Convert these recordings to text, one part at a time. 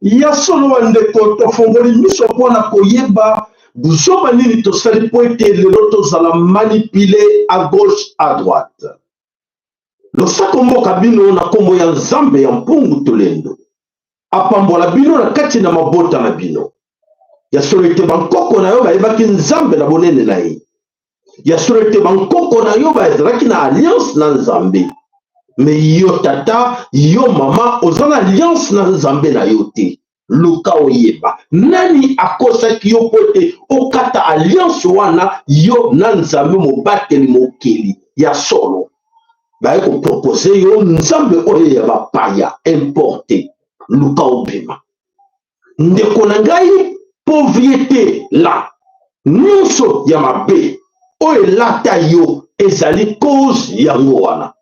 Ya solo wandeko tofongoli miso pona koyeba buzoba nini tosali po ete lelo tozala manipulé à gauche à droite. Losako mboka bino na kombo ya nzambe ya mpungu tolendo apambola bino na kati na mabota na bino. Ya solo ete bankoko na yo bayebaki nzambe na bonene na ye. Ya solo ete bankoko na yo bazalaki na alliance na nzambe. Me yo tata, yo mama, ozana alliance na nzambe na yo te. Luka oyeba. Nani akosaki yo pote okata alliance wana yo na nzambe mobateli mokeli. Ya solo. Baye ko propose yo nzambe oyo ya bapaya importé. Luka obima. Ndeko na ngai pauvreté la. Nyonso ya mabe. Oyo lata yo ezali cause yango wana.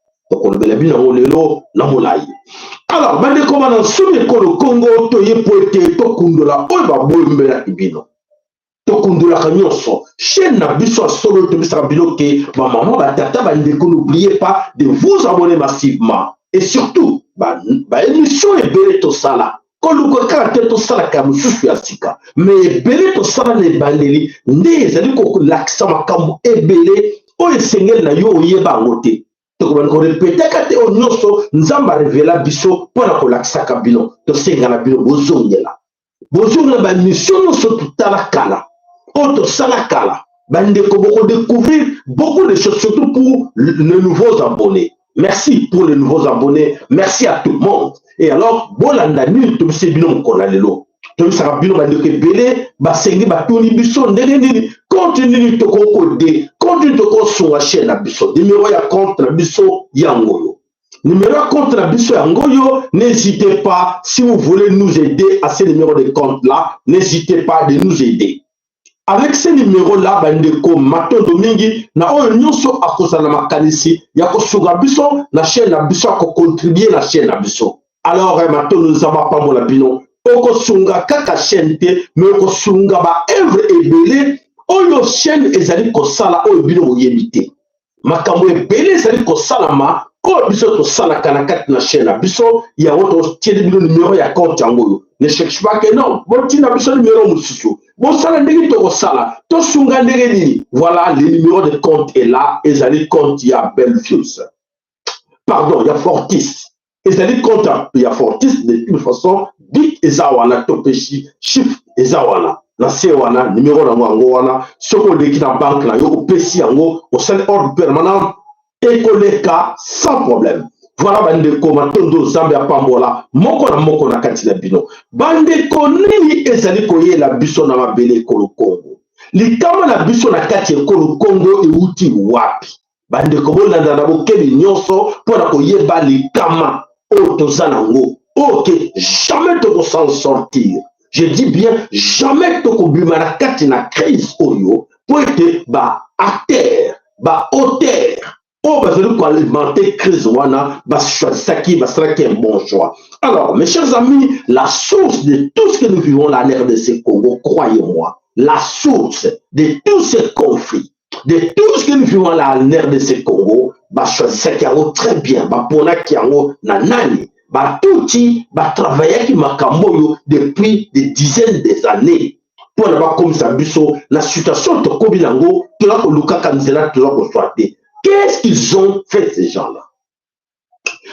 Alors, bande comme on a soumis le Congo, toye poete, to kundula, oy ba bombela ibino. To kundula kanyoso, chaîne na biso solo to bisa bino ke, ba maman ba tata bande ko n'oubliez pas de vous abonner massivement et surtout ba émission et belé to sala. Koluko karte to sala kamu susu ya sika. Mais belé to sala ne bandeli, ne ezali ko l'accent makamu e belé, oy sengel na yo yeba ngote. Donc, on répète que on nyonso nzamba révéla biso pour la kolakisaka bino to senga na bino bozongela ba mission nyonso tutala kala oto sala kala bande ko boko découvrir beaucoup de choses surtout pour les nouveaux abonnés. Merci pour les nouveaux abonnés, merci à tout le monde. Et alors bolanda ni to se bino ko lelo to saka bino bande ke belé ba sengi ba toni biso ndenge nini continue to ko code continue to ko sur la chaîne abisso numéro ya compte abisso yangoyo numéro ya compte abisso yangoyo. N'hésitez pas, si vous voulez nous aider à ces numéros de compte là, n'hésitez pas de nous aider avec ces numéros là. Bandeko matondo mingi na oyo nyonso akozala makanisi ya kosunga biso na chaîne abisso ko contribuer la chaîne abisso. Alors matondo nzamba pambola bino okosunga kaka chaîne te mais okosunga ba œuvre ebele oyo chaîne ezali kosala oyo bino boyebite makambo ebele ezali kosalama oyo biso tosalaka na kati na chaîne na biso yango totieli bino numéro ya compte yango. Ne cherche pas que non botina biso numéro mosusu bosala ndenge tokosala tosunga ndenge nini. Voilà, le numéro de compte est là. Ezali compte ya Belfius, pardon, ya Fortis. Ezali compte ya Fortis. De toute façon bit ezawana topeshi chiffre ezawana na se wana numéro na mwango wana soko leki na banque na yo opesi yango osali ordre permanent ekoleka sans problème. Voilà bandeko matondo zambe ya pambola moko na kati na bino bandeko nini ezali koyela biso na mabele ekolo Congo likama na biso na kati ekolo Congo euti wapi bandeko bolanda na bokeli nyonso mpona koyeba likama oyo toza nango oke jamais toko s'en sortir. Je dis bien jamais tokobima na kati na crise oyo po ete ba à terre ba hauteur oh bazali ko alimenter crise wana basalaki un bon choix. Alors mes chers amis, la source de tout ce que nous vivons là en RDC Congo, croyez-moi, la source de tous ces conflits, de tout ce que nous vivons là en RDC Congo, basalaki yango très bien, baponaki yango na nani ba touti ba travailler qui makamboyo depuis des dizaines d'années pour n'avoir comme ça biso la situation to kobilango to la ko luka kanzela to la ko soité. Qu'est-ce qu'ils ont fait ces gens-là?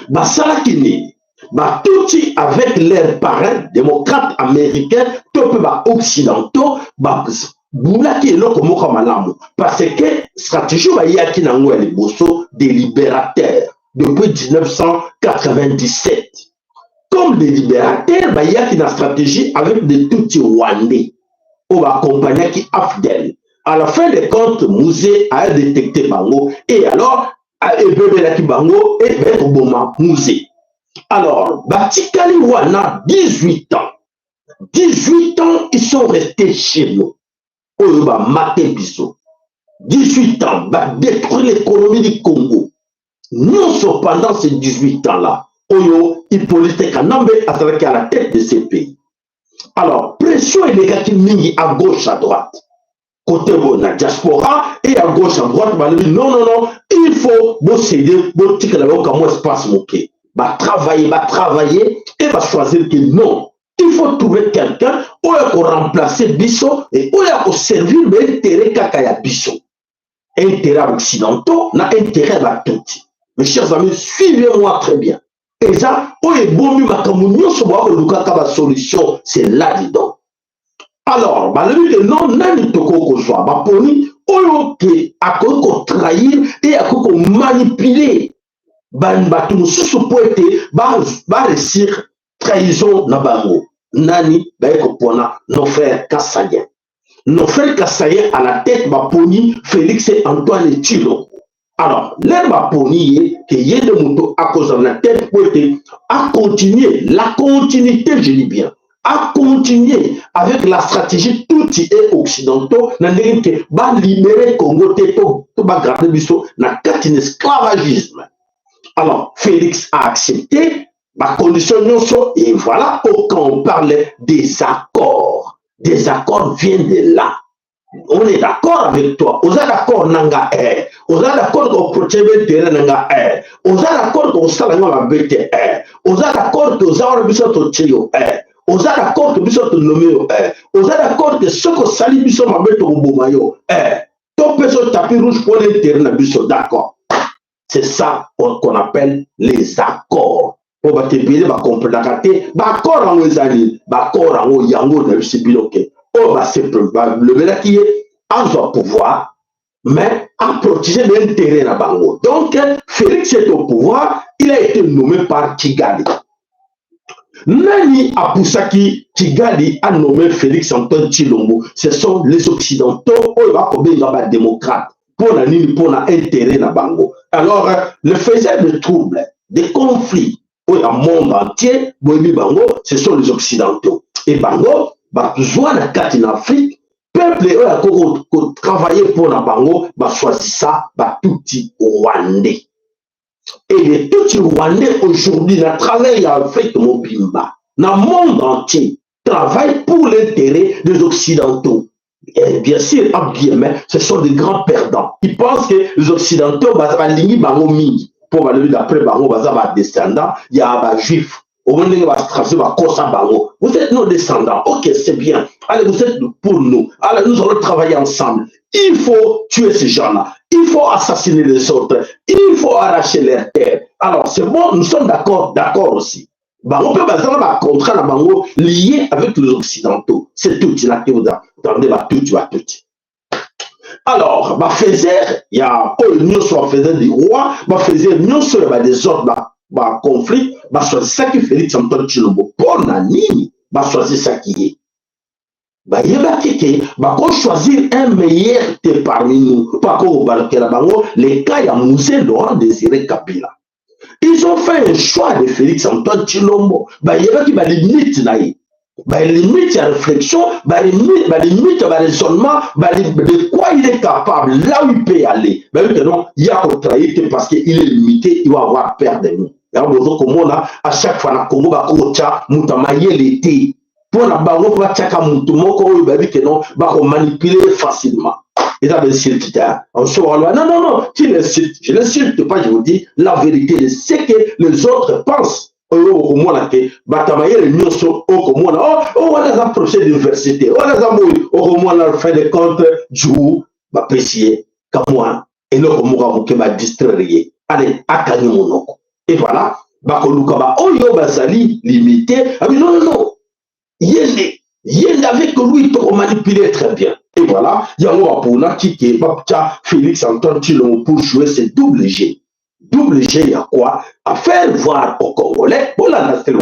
Ba sala kini ba touti avec leurs parents démocrates américains to pe ba occidentaux ba boulaki eloko moko malamu parce que stratégie ba yaki nango ya liboso des libérateurs depuis 1997. Comme des libérateurs, il y a une stratégie avec des tout rwandais. On va accompagner qui Afdel. À la fin des comptes, Mouzé a détecté Bango. Et alors, Ebebe Laki Bango et Maître Boma Mouzé. Alors, Batikali Wana, 18 ans. 18 ans, ils sont restés chez nous. Oyoba Maté Biso. 18 ans, va détruire l'économie du Congo. Nous sommes pendant ces 18 ans-là. Oyo, Hippolyte Kanambe a travaillé à la tête de ces pays. Alors, pression et négative mingi à gauche, à droite. Côté de la diaspora et à gauche, à droite, non, non, non, il faut céder, comme espace moqué. Travailler et va choisir que non. Il faut trouver quelqu'un où il faut remplacer Bisso et où il faut servir l'intérêt Kakaya Bisso. Intérêt occidentaux, n'a intérêt à tout. Mes chers amis, suivez-moi très bien. Et ça, où est bon, ma solution, c'est là-dedans. Alors, le but non, nani toko kozwa, baponi, oyo ke akoko trahir et akoko manipuler. Batu mususu po ete ba réussir trahison na bango. Nani baeko pona nos frères Kassayen. Nos frères Kassayen à la tête baponi Félix et Antoine Tshilombo. Alors, l'air baponi que yende muto à cause de la tête po ete à continuer la continuité, je dis bien. À continuer avec la stratégie tout et occidentaux, na ndenge ba libérer Congo to ba garder biso na un esclavagisme. Alors, Félix a accepté ma condition et voilà quand on parle des accords. Des accords viennent de là. On est d'accord avec toi. On est d'accord nanga on est d'accord qu'on protège le terrain nanga on est d'accord qu'on s'en va bête on est d'accord que on a besoin de trio on est d'accord que besoin de nommer on est d'accord que ce que sali besoin ma bête au bomayo ton personne tapis rouge pour le terrain besoin d'accord. C'est ça qu'on appelle les accords. Pour te payer ma complémentarité, d'accord en Wezani, d'accord en Yango de Sibiloke. On va se le qui est en pouvoir, mais à protéger l'intérêt de Bango. Donc, Félix est au pouvoir, il a été nommé par Kigali. Nani Apusaki Kigali a nommé Félix Antoine Tshilombo. Ce sont les Occidentaux, on va comme des démocrates. Pour l'intérêt de Bango. Alors, le faisait de troubles, des conflits, pour le monde entier, Bango, ce sont les Occidentaux. Et Bango, besoin de carte en Afrique, peuple qui travailler pour la Bango, choisir ça, tout Rwandais. Et les tout Rwandais aujourd'hui, travaillent en Afrique, mon bimba, dans le monde entier, travaillent pour l'intérêt des Occidentaux. Et bien sûr, ce sont des grands perdants. Ils pensent que les Occidentaux, pour aller d'après Bango, descendants, il y a un juif. Vous êtes nos descendants. Ok, c'est bien. Allez, vous êtes pour nous. Allez, nous allons travailler ensemble. Il faut tuer ces gens-là. Il faut assassiner les autres. Il faut arracher leurs terres. Alors, c'est bon, nous sommes d'accord aussi. On peut avoir un contrat lié avec les Occidentaux. C'est tout. Tout. Alors, il y a l'union soit faisait du roi, faisait l'union sur des autres conflits, choisir ça qui Félix Antoine Tshilombo. Pour Nani, choisir ça qui est. Il va choisir un meilleur parmi nous. Pas les cas, il y a Moussé Laurent Désiré Kabila. Ils ont fait un choix de Félix Antoine Tshilombo. Il y a des limites. Limite à réflexion, limite à raisonnement, de quoi il est capable, là où il peut aller. Il y a un trahir parce qu'il est limité, il va avoir peur de nous. À chaque fois, le Congo va l'été. Pour la bango, va manipuler facilement. Et ça veut dire non, tu l'insultes. Je ne l'insulte pas, je vous dis la vérité, c'est que les autres pensent. On a un procès d'université, on a fait des comptes du apprécié comme moi, et non comme moi distraire. Allez, à monoko. Et voilà, limité. Non. Il avec lui pour manipuler très bien. Et voilà, il y a un pour Félix Antoine Tshilombo pour jouer ce double G. Double G, il y a quoi? À faire voir aux Congolais pour la nation.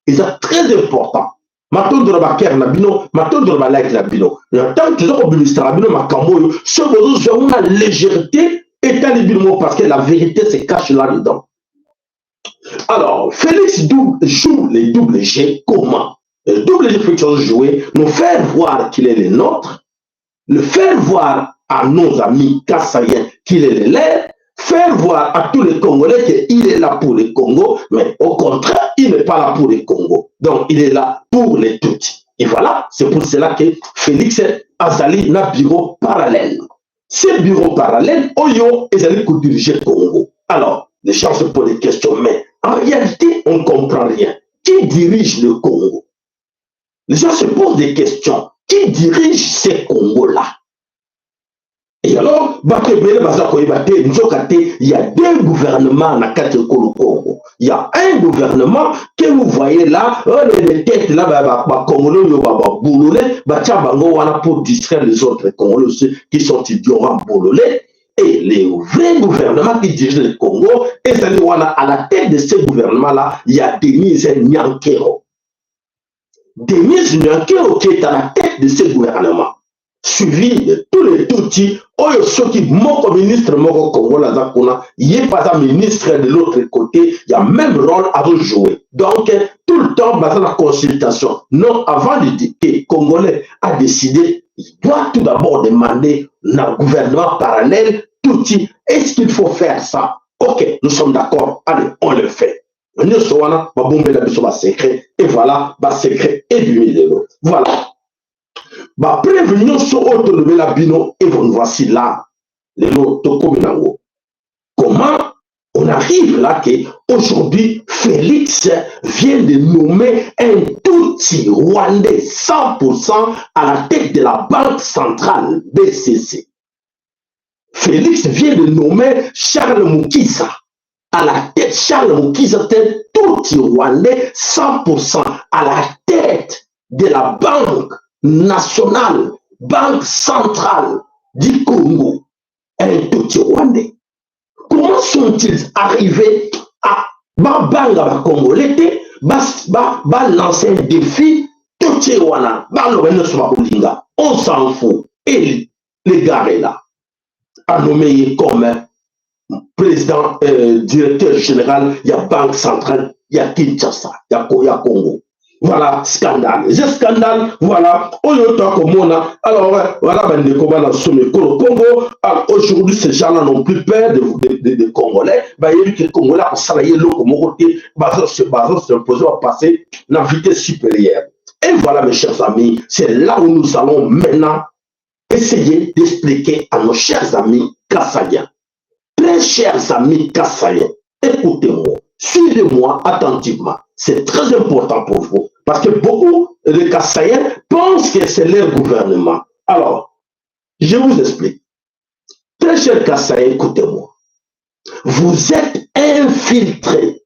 Et c'est très important. Maintenant, de la pierre, maintenant, de la like, tant que vous ministre, ce que vous avez une légèreté, parce que la vérité se cache là-dedans. Alors, Félix joue les doubles G comment? Le double G Félix jouer, nous faire voir qu'il est le nôtre, le faire voir à nos amis kassaïens qu'il est le leur, faire voir à tous les Congolais qu'il est là pour le Congo, mais au contraire, il n'est pas là pour le Congo. Donc, il est là pour les Tutsis. Et voilà, c'est pour cela que Félix Azali n'a bureau parallèle. Ce bureau parallèle, Oyo Azali pour diriger le Congo. Alors, les gens se posent des questions, mais en réalité, on ne comprend rien. Qui dirige le Congo? Les gens se posent des questions. Qui dirige ces Congos-là? Et alors, il y a deux gouvernements dans le Congo. Il y a un gouvernement que vous voyez là, les têtes là, pour distraire les autres Congolais qui sont idiots boulolés. Et les vrais gouvernements qui dirigent le Congo, et à la tête de ce gouvernement-là, il y a Denis Nyankero. Denis Nyankero qui est à la tête de ce gouvernement, suivi de tous les Tutsis, ceux qui sont ministre au Congo, il n'y a pas un ministre de l'autre côté, il y a même rôle à jouer. Donc, tout le temps, dans la consultation, non, avant de dire que le Congolais a décidé, il doit tout d'abord demander un gouvernement parallèle, Tutsi, est-ce qu'il faut faire ça? Ok, nous sommes d'accord, allez, on le fait. Nous sommes secret, et voilà, secret et du voilà. Prévenons ce autre levé la bino et vous voici là, les lots de comment on arrive là que aujourd'hui Félix vient de nommer un Tutsi rwandais 100% à la tête de la Banque centrale BCC. Félix vient de nommer Charles Mukisa à la tête. Charles Mukisa est un Tutsi rwandais 100% à la tête de la Banque nationale, Banque centrale du Congo, un Tutsi rwandais. Comment sont-ils arrivés à Babanga Congolais, lancer un défi Tutsi rwanda, on s'en fout. Et les gars là, a nommé comme président, directeur général, il y a Banque centrale, il y a Kinshasa, il y a Congo. Voilà, scandale. Ce scandale, voilà, alors, voilà, Congo, aujourd'hui, ces gens-là n'ont plus peur de Congolais. Il y a eu que les Congolais ont travaillé s'imposer à passer la vitesse supérieure. Et voilà, mes chers amis, c'est là où nous allons maintenant essayer d'expliquer à nos chers amis kassaïens. Très chers amis kassaïens, écoutez-moi, suivez-moi attentivement. C'est très important pour vous. Parce que beaucoup de Kassaïens pensent que c'est leur gouvernement. Alors, je vous explique. Très chers Kassaïens, écoutez-moi. Vous êtes infiltrés.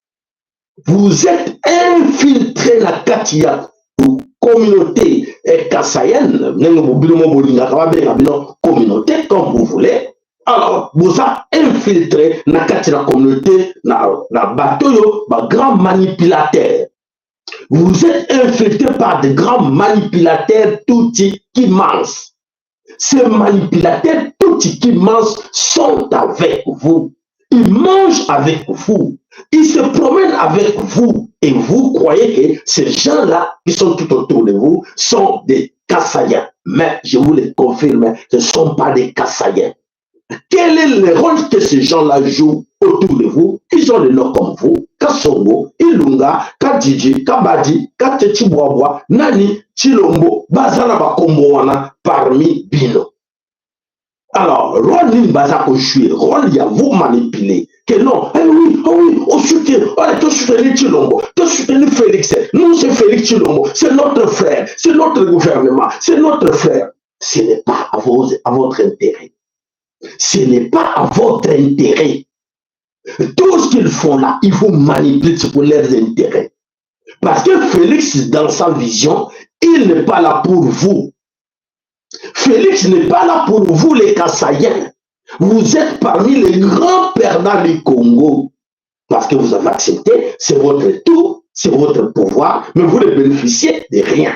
Vous êtes infiltrés la Katia, communauté kassaïenne, communauté comme vous voulez. Alors, vous avez infiltré la communauté, na bateau, grand manipulateur. Vous êtes infiltré par des grands manipulateurs Tutsi qui mangent. Ces manipulateurs Tutsi qui mangent sont avec vous. Ils mangent avec vous. Ils se promènent avec vous. Et vous croyez que ces gens-là qui sont tout autour de vous sont des Kassaïens. Mais je vous le confirme, ce ne sont pas des Kassaïens. Quel est le rôle que ces gens-là jouent autour de vous? Ils ont des noms comme vous, Kassongo, Ilunga, Kadjiji, Kabadi, Katetibwabwa, Nani, Chilombo, Bazana Bakomboana, parmi Bino. Alors, rôle n'est pas à jouer, rôle il y a vous manipuler. Que non, eh oui, oh oui, on soutient, tu soutiens Chilombo, tu soutiens Félix. Nous, c'est Félix Chilombo, c'est notre frère, c'est notre gouvernement, c'est notre frère. Ce n'est pas à votre intérêt. Ce n'est pas à votre intérêt. Tout ce qu'ils font là, il faut manipuler pour leurs intérêts. Parce que Félix, dans sa vision, il n'est pas là pour vous. Félix n'est pas là pour vous, les Kassaïens. Vous êtes parmi les grands perdants du Congo. Parce que vous avez accepté, c'est votre tour, c'est votre pouvoir, mais vous ne bénéficiez de rien.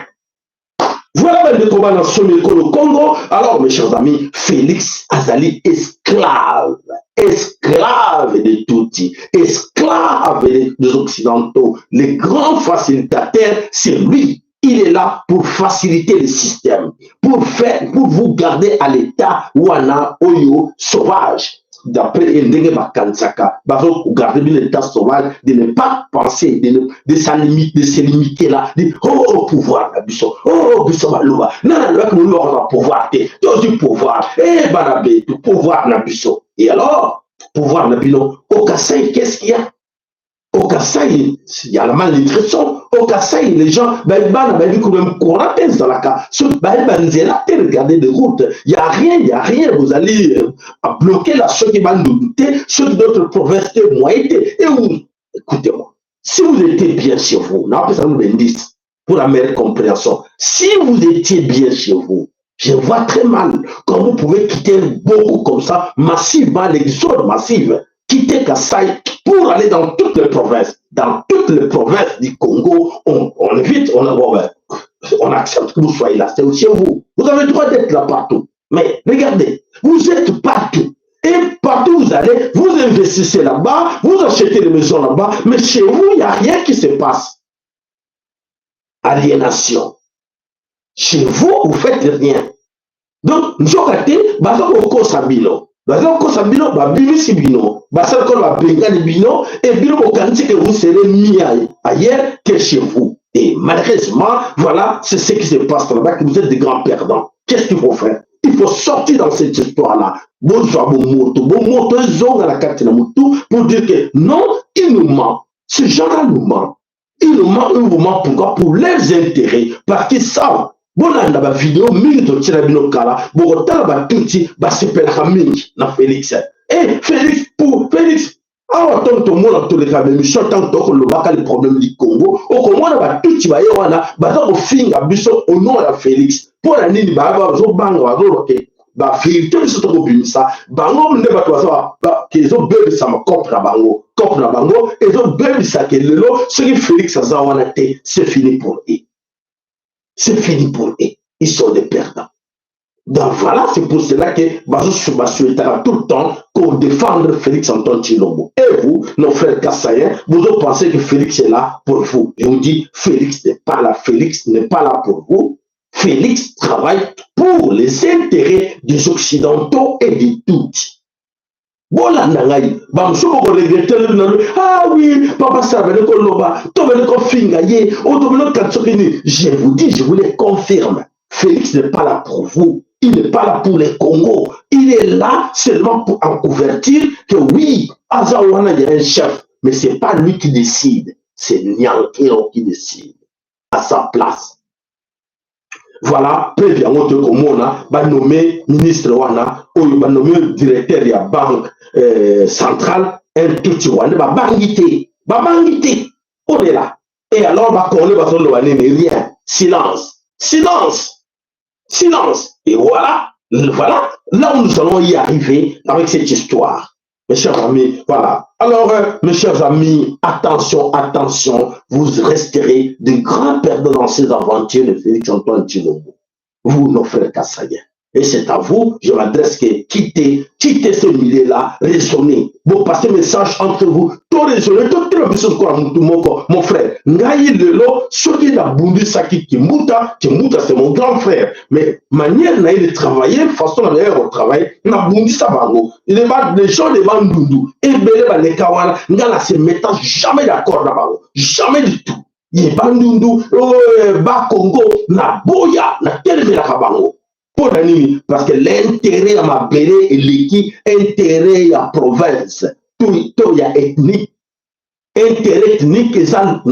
Voilà le combat dans ce le Congo. Alors, mes chers amis, Félix Azali, esclave de Tutsi, esclave des Occidentaux, les grands facilitateurs, c'est lui. Il est là pour faciliter le système, pour vous garder à l'état Wana Oyo sauvage. D'après Ndenge Bakansaka, vous garder l'état sauvage, de ne pas penser, de se limiter là, de oh pouvoir, oh Bissoma, non, pouvoir, du pouvoir, Banabé, du pouvoir Nabiso. Et alors, pouvoir Nabino, au Kassai, qu'est-ce qu'il y a? Au Kassai, il y a la malnutrition. Au Kassai, les gens, ben, quand même courant dans la cas. Regardez des routes. Il n'y a rien. Vous allez bloquer la ceux qui vont nous douter, ceux d'autres provinces moyennes. Et où, écoutez-moi, si vous étiez bien chez vous, on appelle ça nous l'indice pour la meilleure compréhension. Si vous étiez bien chez vous, je vois très mal quand vous pouvez quitter beaucoup comme ça, massivement, l'exode massif, quitter Kassai pour aller dans toutes les provinces. Dans toutes les provinces du Congo, on évite, on accepte que vous soyez là, c'est chez vous. Vous avez le droit d'être là partout. Mais regardez, vous êtes partout. Et partout où vous allez, vous investissez là-bas, vous achetez des maisons là-bas, mais chez vous, il n'y a rien qui se passe. Aliénation. Chez vous, vous ne faites rien. Donc, nous avons raté, au Sabino. Sabino, Bimisi Bino, Bino, et Bino que vous serez mis ailleurs que chez vous. Et malheureusement, voilà, c'est ce qui se passe là-bas, que vous êtes des grands perdants. Qu'est-ce qu'il faut faire? Il faut sortir dans cette histoire-là. Bon moto, zone à la carte pour dire que non, il nous ment. Ce genre-là nous ment. Il nous ment, pourquoi? Pour leurs intérêts, parce qu'ils savent. Bon, on a vidéo, minute, tu as vu kala, bon, on a tout, na Félix. Et Félix, ah, tant que moi, dans tous les cas, mais je tant que le bac les problèmes du Congo, au comment on a tout, tu vas y avoir, au fin, à Bissot, au nom de Félix. Pour la ligne, au bango, ok. Filtre, ce que ça, bango, ne va pas qu'ils ont besoin de ça, ma copre na bango, et ils ont besoin de ça, que le lot, ce qui Félix a zawanate, c'est fini pour eux. C'est fini pour eux. Ils sont des perdants. Donc voilà, c'est pour cela que je souhaiterais tout le temps qu'on défende Félix Antoine Tshilombo. Et vous, nos frères Kassaïens, vous pensez que Félix est là pour vous. Je vous dis, Félix n'est pas là. Félix n'est pas là pour vous. Félix travaille pour les intérêts des Occidentaux et des Tutsis. Voilà, ah oui, papa, ça va je vous dis, je vous le confirme. Félix n'est pas là pour vous. Il n'est pas là pour les Congo. Il est là seulement pour en couverture que oui, Azawana, il y a un chef. Mais ce n'est pas lui qui décide. C'est Nyankero qui décide à sa place. Voilà, préviens-moi comme on a nommé ministre Wana, ou il va nommer directeur de la banque centrale, un tout bangité, on est là. Et alors, rien. Silence. Et voilà, là où nous allons y arriver avec cette histoire. Mes chers amis, voilà. Alors, mes chers amis, attention, vous resterez de grands perdants dans ces aventures de Félix Antoine Tshilombo. Vous, nos frères Kassaïens. Et c'est à vous, je m'adresse que quittez ce milieu-là, raisonnez. Vous passez message entre vous, tout raisonner, tout mon frère. Ngaï Lelo, ce qui est Bundi Saki Kimuta, c'est mon grand frère. Mais manière de travailler, façon de travailler, na Bundi Sabango. Les gens de Bandundu, et Bele les Kawana, Ngala se mettent jamais d'accord là-bas. Jamais du tout. Il Bandundu, Ba Congo, na Boya, na Telmela Kabango. Parce que l'intérêt à ma belle et l'équipe, intérêt à province, tout y a ethnique, intérêt ethnique, ça,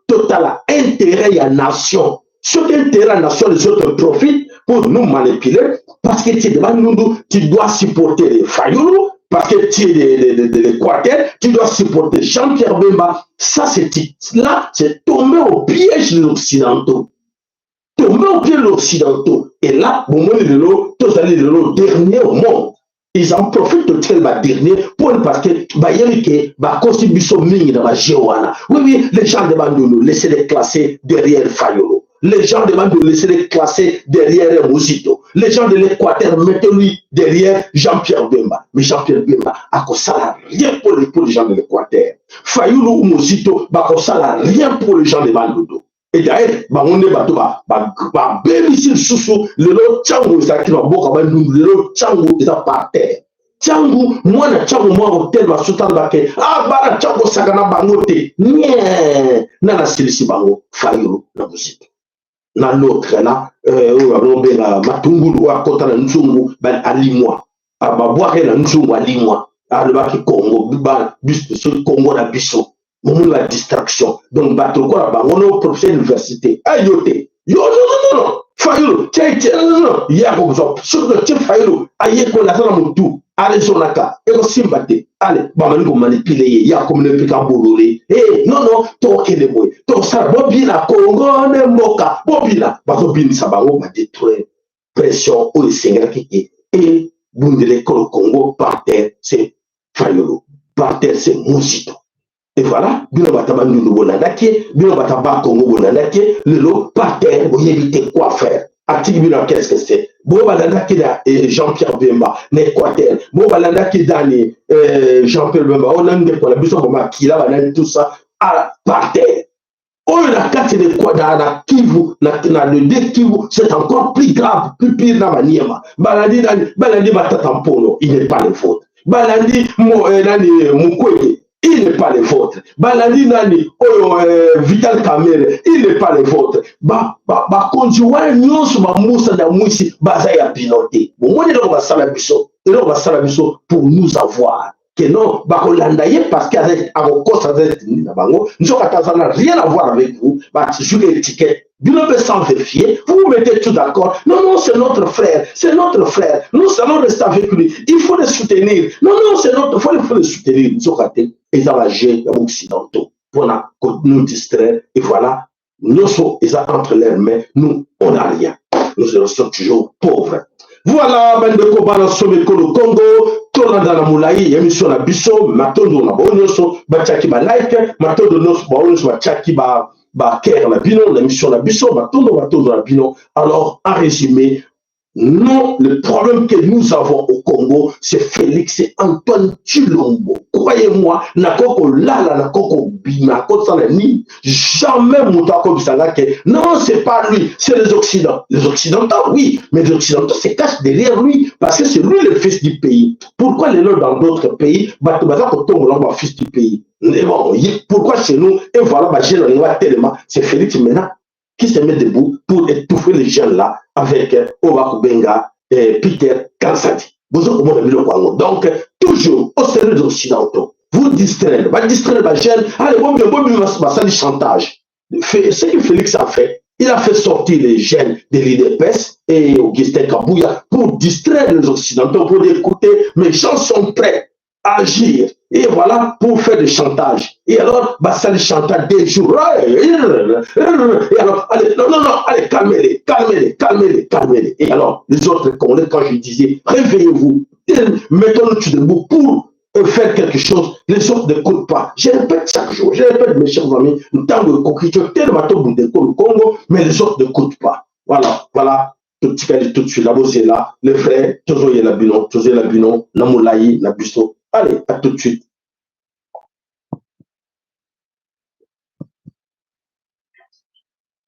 total, intérêt à nation. Ce intérêt à nation, les autres profitent pour nous manipuler, parce que tu devant nous, tu dois supporter les Fayulu, parce que tu es de l'Équateur, tu dois supporter Jean-Pierre Bemba. Ça, c'est tombé au piège de l'Occidentaux. Tomber au pied de l'Occidentaux. Et là, au moment de l'eau, tous allez de l'eau dernier au monde. Ils en profitent de tel dernier pour parce que contribution mine dans la Géoana. Oui, les gens de Bandounou, laissez-les classer derrière Fayolo. Les gens demandent de laisser les classer derrière Mosito. Les gens de l'Équateur, mettez-lui derrière Jean-Pierre Bemba. Mais Jean-Pierre Bemba a rien pour les gens de l'Équateur. Fayoulou ou Mosito, rien pour les gens de Bandodo. Et d'ailleurs, on est ici sous le Tchango, c'est qui va beaucoup, le Tchango est par terre. Tchango, moi, na Tchango, moi, hôtel, ma soutan baké, bara Tchango, sagana bangote, nye, nana silisi bango, Fayoulou, na Mosito. Na l'autre là matungulu wa kota na nzungu ba alimwa ababoire na nzungu alimwa alba ki Congo ba biso sur Congo na biso momu la distraction donc bato ko ba ngono professeur université ayote yo non Fayulu non ya ko zo sur le type Fayulu aye ko la sana mutu Arizonaka eko simbate ale ba mani ko manipuler ya ko ne pika bolore non to kele boy to sa bobina Congo ne mboka bobina ba ko bin sa ba ngo ba détruire pression au Sénégal qui et bundele ko Congo par terre c'est Fayulu par terre c'est Mosito. Et voilà, bino bataba ndu bonandaki, bino bataba Congo bonandaki, le lot par terre, vous évitez quoi faire. Atiki bino qu'est-ce que c'est? Bo balandaki da Jean-Pierre Bemba, l'Équateur. Bo balandaki dani Jean-Pierre Bemba, on a une pour la biso boma qui là banani tout ça à par terre. Oh la carte de quoi dans la Kivu, na le dé Kivu, c'est encore plus grave, plus pire dans ma niema. Balandi batatampono, il n'est pas le faute. Balandi Mukwege. Il n'est pas le vôtre. Balandi nani, Vital Kamere, il n'est pas le vôtre. Conjoint nyonso ba musa na mwisi bazaya piloté. Bon, on est là on va salabiso, pour nous avoir. Que non, bakolandaye parce qu'avec avocos avec na bango, ça n'a rien à voir avec vous. Sur l'étiquette, vous ne pouvez sans vérifier, vous vous mettez tout d'accord. Non, c'est notre frère, nous allons rester avec lui, il faut le soutenir. Non, c'est notre frère, il faut le soutenir. Ils ont agi dans l'Occidentaux pour nous distraire, et voilà, nous sommes entre leurs mains, nous, on n'a rien. Nous sommes toujours pauvres. Voilà, ben de Kobana Someko le Congo, Tolanda na Moulaï, émission na Bisso, Matondo na Bonyoso, Bachaki ba like, Matondo nos Bonyoso, Bachaki ba Ker la Bino, l'émission na Bisso, Matondo na Bino. Alors, en résumé, non, le problème que nous avons au Congo, c'est Félix et Antoine Tshilombo. Croyez-moi, nakoko lala, nakoko bina, nakoko salani, jamais moutako bisalake. Non, c'est pas lui, c'est les Occidentaux. Les Occidentaux, oui, mais les Occidentaux se cachent derrière lui, parce que c'est lui le fils du pays. Pourquoi les gens dans d'autres pays, fils du pays? Mais bon, pourquoi chez nous, et voilà, tellement, c'est Félix maintenant qui se met debout pour étouffer les gens là avec Owakubenga et Peter Kansadi. Donc, toujours au service des Occidentaux, vous distraire les jeunes, allez, bon, chantage. Ce que Félix a fait, il a fait sortir les jeunes de l'IDPS et Augustin Kabouya pour distraire les Occidentaux, pour dire, écoutez, mes gens sont prêts à agir. Et voilà, pour faire des chantages. Et alors, ça les chantage des jours. Et alors, allez, non, allez, calmez-les. Et alors, les autres Congolais, quand je disais, réveillez-vous, mettons-nous debout pour faire quelque chose, les autres n'écoutent pas. Je répète chaque jour, mes chers amis, tant de coquilles, tellement de Congo, mais les autres n'écoutent pas. Voilà. Tout de suite, là, vous êtes là, les frères, toujours Yelabinon, Namoulaï, Nabusso. Allez, à tout de suite.